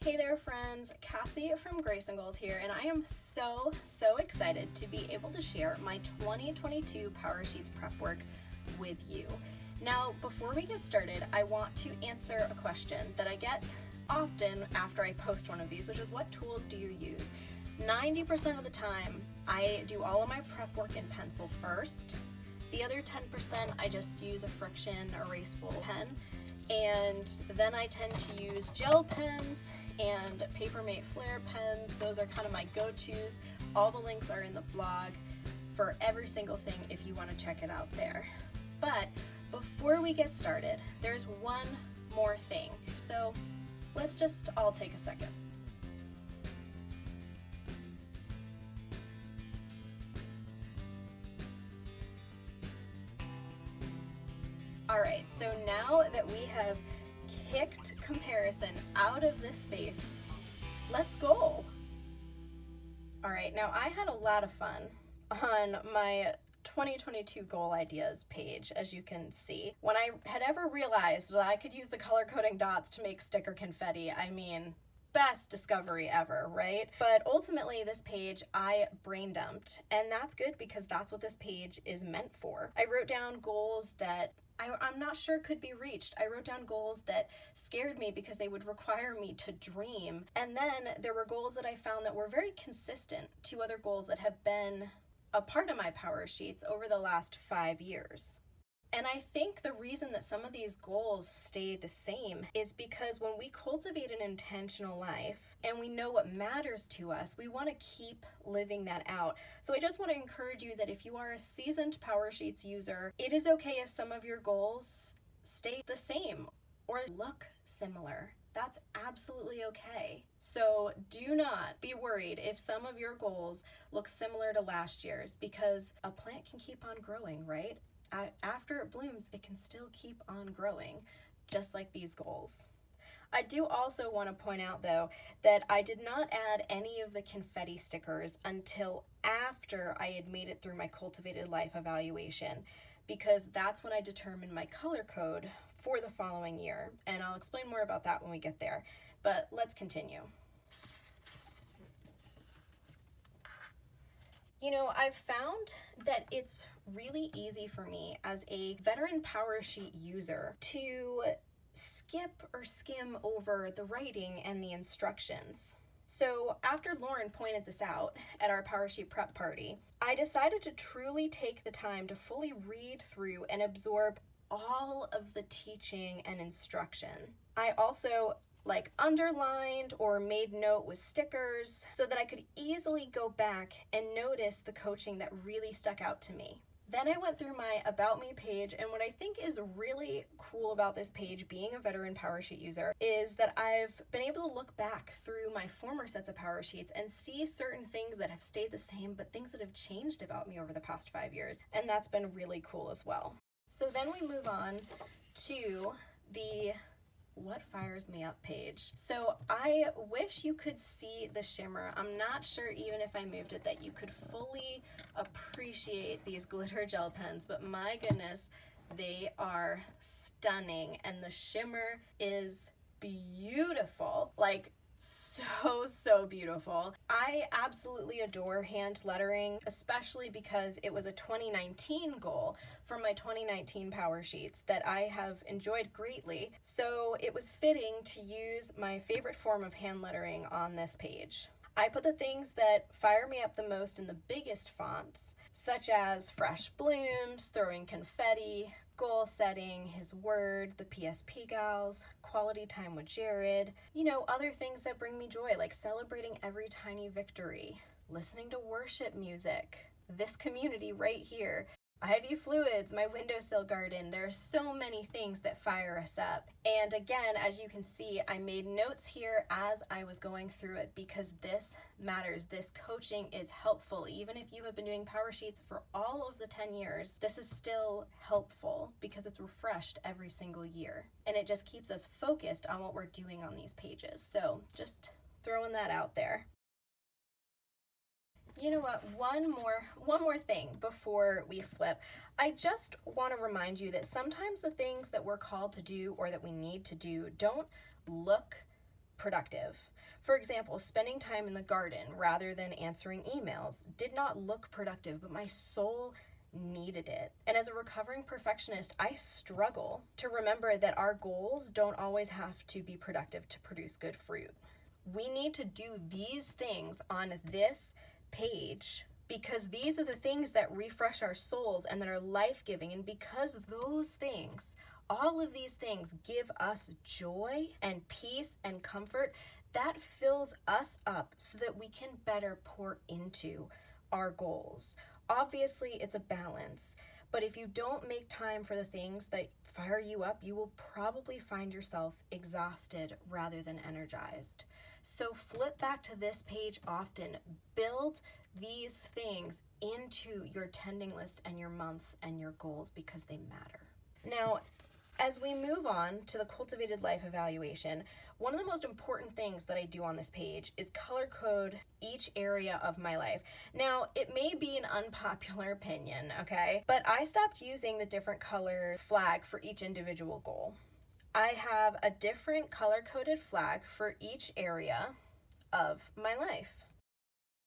Hey there friends, Cassie from Grace and Goals here, and I am so excited to be able to share my 2022 Powersheets prep work with you. Now, before we get started, I want to answer a question that I get often after I post one of these, which is what tools do you use? 90% of the time, I do all of my prep work in pencil first. The other 10%, I just use a friction erasable pen. And then I tend to use gel pens and Papermate Flare pens. Those are kind of my go-tos. All the links are in the blog for every single thing if you want to check it out there. But before we get started, there's one more thing. So let's just all take a second. Alright, so now that we have kicked comparison out of this space, let's go! Alright, now I had a lot of fun on my 2022 goal ideas page, as you can see. When I had ever realized that I could use the color coding dots to make sticker confetti, I mean, best discovery ever, right? But ultimately this page I brain dumped, and that's good because that's what this page is meant for. I wrote down goals that I'm not sure could be reached. I wrote down goals that scared me because they would require me to dream. And then there were goals that I found that were very consistent to other goals that have been a part of my Powersheets over the last 5 years. And I think the reason that some of these goals stay the same is because when we cultivate an intentional life and we know what matters to us, we want to keep living that out. So I just want to encourage you that if you are a seasoned Powersheets user, it is okay if some of your goals stay the same or look similar. That's absolutely okay. So do not be worried if some of your goals look similar to last year's, because a plant can keep on growing, right? After it blooms, it can still keep on growing, just like these goals. I do also want to point out, though, that I did not add any of the confetti stickers until after I had made it through my Cultivated Life evaluation, because that's when I determined my color code for the following year, and I'll explain more about that when we get there. But let's continue. You know, I've found that it's really easy for me as a veteran Powersheet user to skip or skim over the writing and the instructions. So after Lauren pointed this out at our Powersheet prep party, I decided to truly take the time to fully read through and absorb all of the teaching and instruction. I also underlined or made note with stickers so that I could easily go back and notice the coaching that really stuck out to me. Then I went through my About Me page, and what I think is really cool about this page, being a veteran Powersheet user, is that I've been able to look back through my former sets of Powersheets and see certain things that have stayed the same, but things that have changed about me over the past 5 years, and that's been really cool as well. So then we move on to the What Fires Me Up page. So I wish you could see the shimmer. I'm not sure even if I moved it that you could fully appreciate these glitter gel pens, but my goodness, they are stunning, and the shimmer is beautiful. Like, so beautiful. I absolutely adore hand lettering, especially because it was a 2019 goal from my 2019 Powersheets that I have enjoyed greatly. So it was fitting to use my favorite form of hand lettering on this page. I put the things that fire me up the most in the biggest fonts, such as fresh blooms, throwing confetti, goal setting, his word, the PSP gals, quality time with Jared, other things that bring me joy, like celebrating every tiny victory, listening to worship music, this community right here, Ivy Fluids, my windowsill garden. There are so many things that fire us up. And again, as you can see, I made notes here as I was going through it because this matters. This coaching is helpful. Even if you have been doing Powersheets for all of the 10 years, this is still helpful because it's refreshed every single year. And it just keeps us focused on what we're doing on these pages. So just throwing that out there. You know what, one more thing before we flip. I just want to remind you that sometimes the things that we're called to do or that we need to do don't look productive. For example, spending time in the garden rather than answering emails did not look productive, but my soul needed it. And as a recovering perfectionist, I struggle to remember that our goals don't always have to be productive to produce good fruit. We need to do these things on this page because these are the things that refresh our souls and that are life-giving. And because those things, all of these things, give us joy and peace and comfort, that fills us up so that we can better pour into our goals. Obviously, it's a balance, but if you don't make time for the things that fire you up, you will probably find yourself exhausted rather than energized. So flip back to this page often. Build these things into your tending list and your months and your goals because they matter. Now, as we move on to the Cultivated Life Evaluation, one of the most important things that I do on this page is color code each area of my life. Now, it may be an unpopular opinion, okay? But I stopped using the different color flag for each individual goal. I have a different color-coded flag for each area of my life.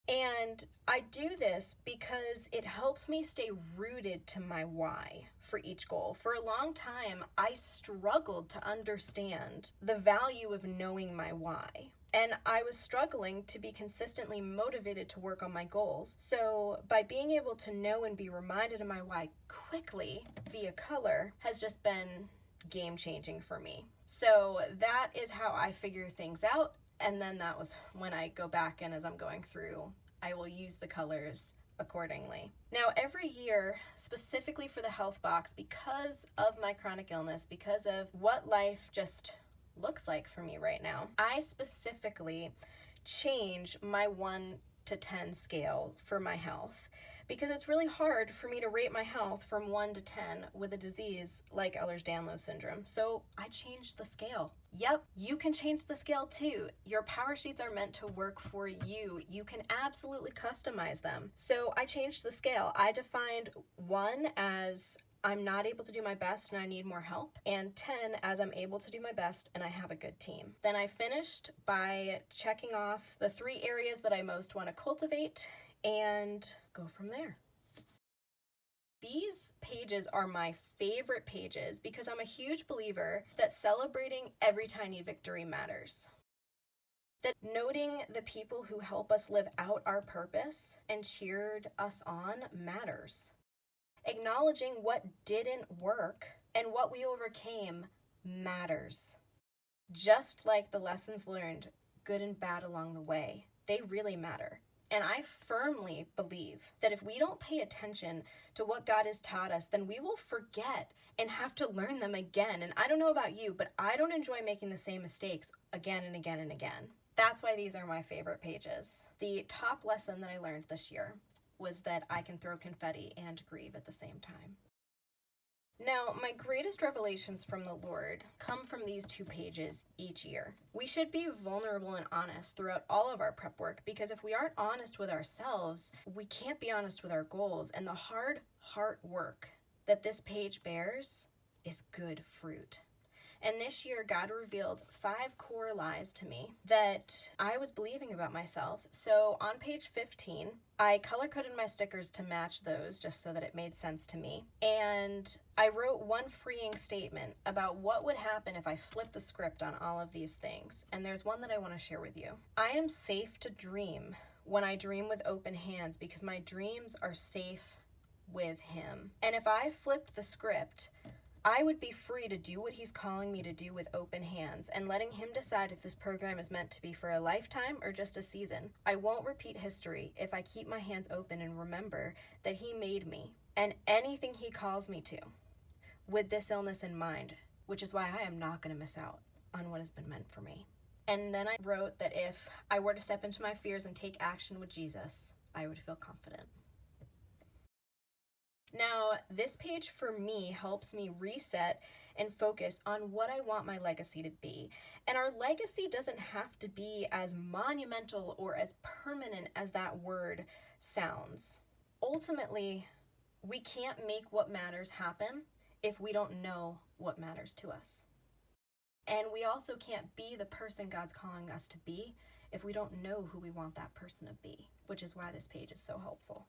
And I do this because it helps me stay rooted to my why for each goal. For a long time, I struggled to understand the value of knowing my why. And I was struggling to be consistently motivated to work on my goals. So by being able to know and be reminded of my why quickly via color has just been game-changing for me. So that is how I figure things out. And then that was when I go back and as I'm going through, I will use the colors accordingly. Now, every year, specifically for the health box, because of my chronic illness, because of what life just looks like for me right now, I specifically change my 1 to 10 scale for my health. Because it's really hard for me to rate my health from 1 to 10 with a disease like Ehlers-Danlos syndrome. So I changed the scale. Yep, you can change the scale too. Your power sheets are meant to work for you. You can absolutely customize them. So I changed the scale. I defined 1 as I'm not able to do my best and I need more help, and 10 as I'm able to do my best and I have a good team. Then I finished by checking off the 3 areas that I most want to cultivate and go from there. These pages are my favorite pages because I'm a huge believer that celebrating every tiny victory matters. That noting the people who help us live out our purpose and cheered us on matters. Acknowledging what didn't work and what we overcame matters. Just like the lessons learned, good and bad along the way, they really matter. And I firmly believe that if we don't pay attention to what God has taught us, then we will forget and have to learn them again. And I don't know about you, but I don't enjoy making the same mistakes again and again and again. That's why these are my favorite pages. The top lesson that I learned this year was that I can throw confetti and grieve at the same time. Now, my greatest revelations from the Lord come from these 2 pages each year. We should be vulnerable and honest throughout all of our prep work because if we aren't honest with ourselves, we can't be honest with our goals. And the hard heart work that this page bears is good fruit. And this year, God revealed 5 core lies to me that I was believing about myself. So on page 15, I color-coded my stickers to match those just so that it made sense to me. And I wrote one freeing statement about what would happen if I flipped the script on all of these things. And there's one that I want to share with you. I am safe to dream when I dream with open hands because my dreams are safe with Him. And if I flipped the script, I would be free to do what He's calling me to do with open hands and letting Him decide if this program is meant to be for a lifetime or just a season. I won't repeat history if I keep my hands open and remember that He made me and anything He calls me to with this illness in mind, which is why I am not going to miss out on what has been meant for me. And then I wrote that if I were to step into my fears and take action with Jesus, I would feel confident. Now, this page for me helps me reset and focus on what I want my legacy to be. And our legacy doesn't have to be as monumental or as permanent as that word sounds. Ultimately, we can't make what matters happen if we don't know what matters to us. And we also can't be the person God's calling us to be if we don't know who we want that person to be, which is why this page is so helpful.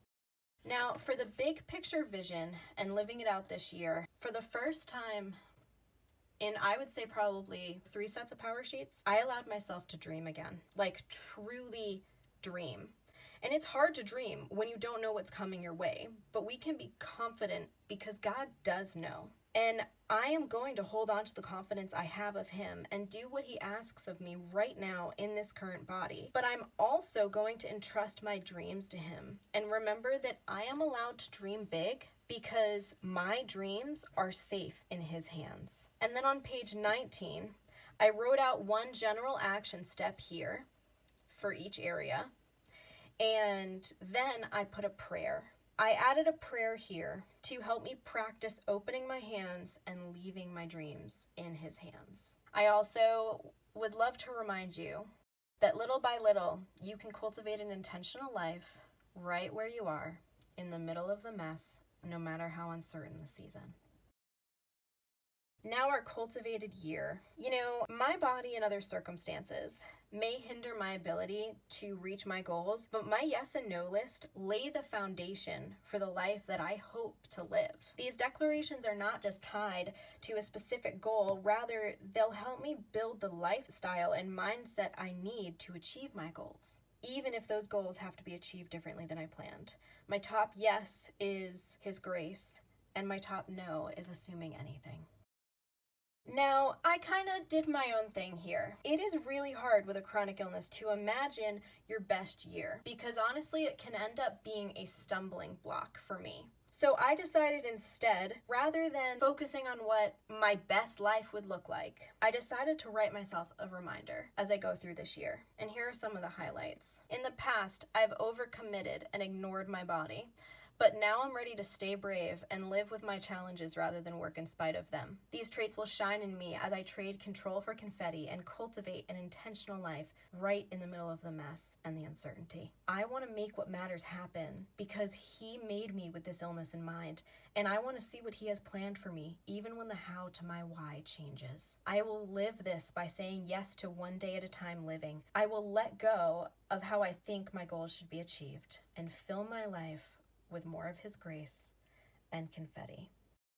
Now, for the big picture vision and living it out this year, for the first time in, I would say, probably 3 sets of power sheets, I allowed myself to dream again, like truly dream. And it's hard to dream when you don't know what's coming your way, but we can be confident because God does know. And I am going to hold on to the confidence I have of him and do what he asks of me right now in this current body. But I'm also going to entrust my dreams to him and remember that I am allowed to dream big because my dreams are safe in his hands. And then on page 19, I wrote out one general action step here for each area. And then I put a prayer. I added a prayer here to help me practice opening my hands and leaving my dreams in his hands. I also would love to remind you that little by little, you can cultivate an intentional life right where you are, in the middle of the mess, no matter how uncertain the season. Now our cultivated year. You know, my body and other circumstances may hinder my ability to reach my goals, but my yes and no list lay the foundation for the life that I hope to live. These declarations are not just tied to a specific goal, rather they'll help me build the lifestyle and mindset I need to achieve my goals, even if those goals have to be achieved differently than I planned. My top yes is his grace, and my top no is assuming anything. Now, I kind of did my own thing here. It is really hard with a chronic illness to imagine your best year because honestly, it can end up being a stumbling block for me. So I decided instead, rather than focusing on what my best life would look like, I decided to write myself a reminder as I go through this year. And here are some of the highlights. In the past, I've overcommitted and ignored my body. But now I'm ready to stay brave and live with my challenges rather than work in spite of them. These traits will shine in me as I trade control for confetti and cultivate an intentional life right in the middle of the mess and the uncertainty. I want to make what matters happen because he made me with this illness in mind, and I want to see what he has planned for me, even when the how to my why changes. I will live this by saying yes to one day at a time living. I will let go of how I think my goals should be achieved and fill my life with more of his grace and confetti.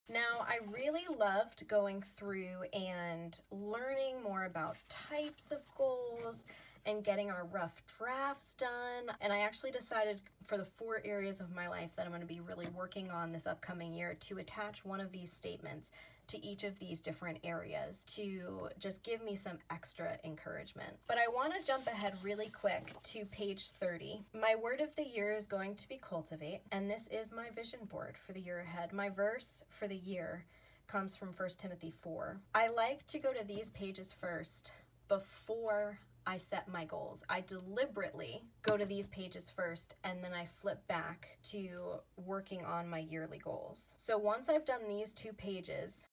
Now, I really loved going through and learning more about types of goals and getting our rough drafts done. And I actually decided for the 4 areas of my life that I'm going to be really working on this upcoming year to attach one of these statements to each of these different areas to just give me some extra encouragement. But I want to jump ahead really quick to page 30. My word of the year is going to be cultivate, and this is my vision board for the year ahead. My verse for the year comes from 1 Timothy 4. I like to go to these pages first before I set my goals. I deliberately go to these pages first and then I flip back to working on my yearly goals. So once I've done these 2 pages,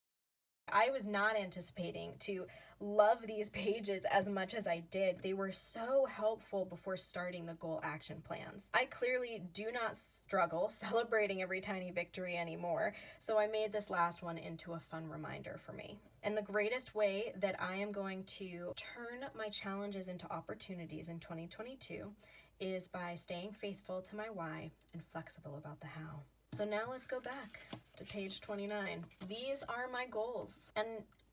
I was not anticipating to love these pages as much as I did. They were so helpful before starting the goal action plans. I clearly do not struggle celebrating every tiny victory anymore, so I made this last one into a fun reminder for me. And the greatest way that I am going to turn my challenges into opportunities in 2022 is by staying faithful to my why and flexible about the how. So now let's go back to page 29. These are my goals, and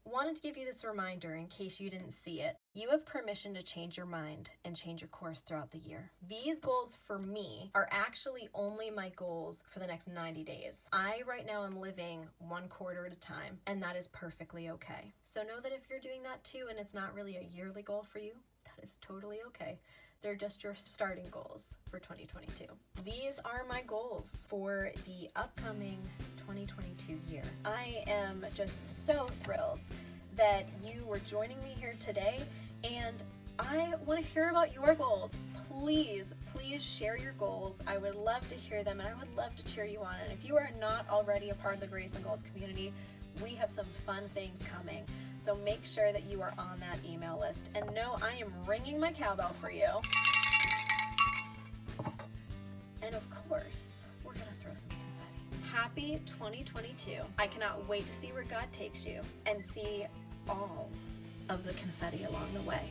wanted to give you this reminder in case you didn't see it. You have permission to change your mind and change your course throughout the year. These goals for me are actually only my goals for the next 90 days. I right now am living 1 quarter at a time, and that is perfectly okay. So know that if you're doing that too and it's not really a yearly goal for you, that is totally okay. They're just your starting goals for 2022. These are my goals for the upcoming 2022 year. I am just so thrilled that you were joining me here today, and I want to hear about your goals. Please share your goals. I would love to hear them, and I would love to cheer you on. And if you are not already a part of the Grace and Goals community, we have some fun things coming. So make sure that you are on that email list. And know I am ringing my cowbell for you. And of course, we're going to throw some confetti. Happy 2022. I cannot wait to see where God takes you and see all of the confetti along the way.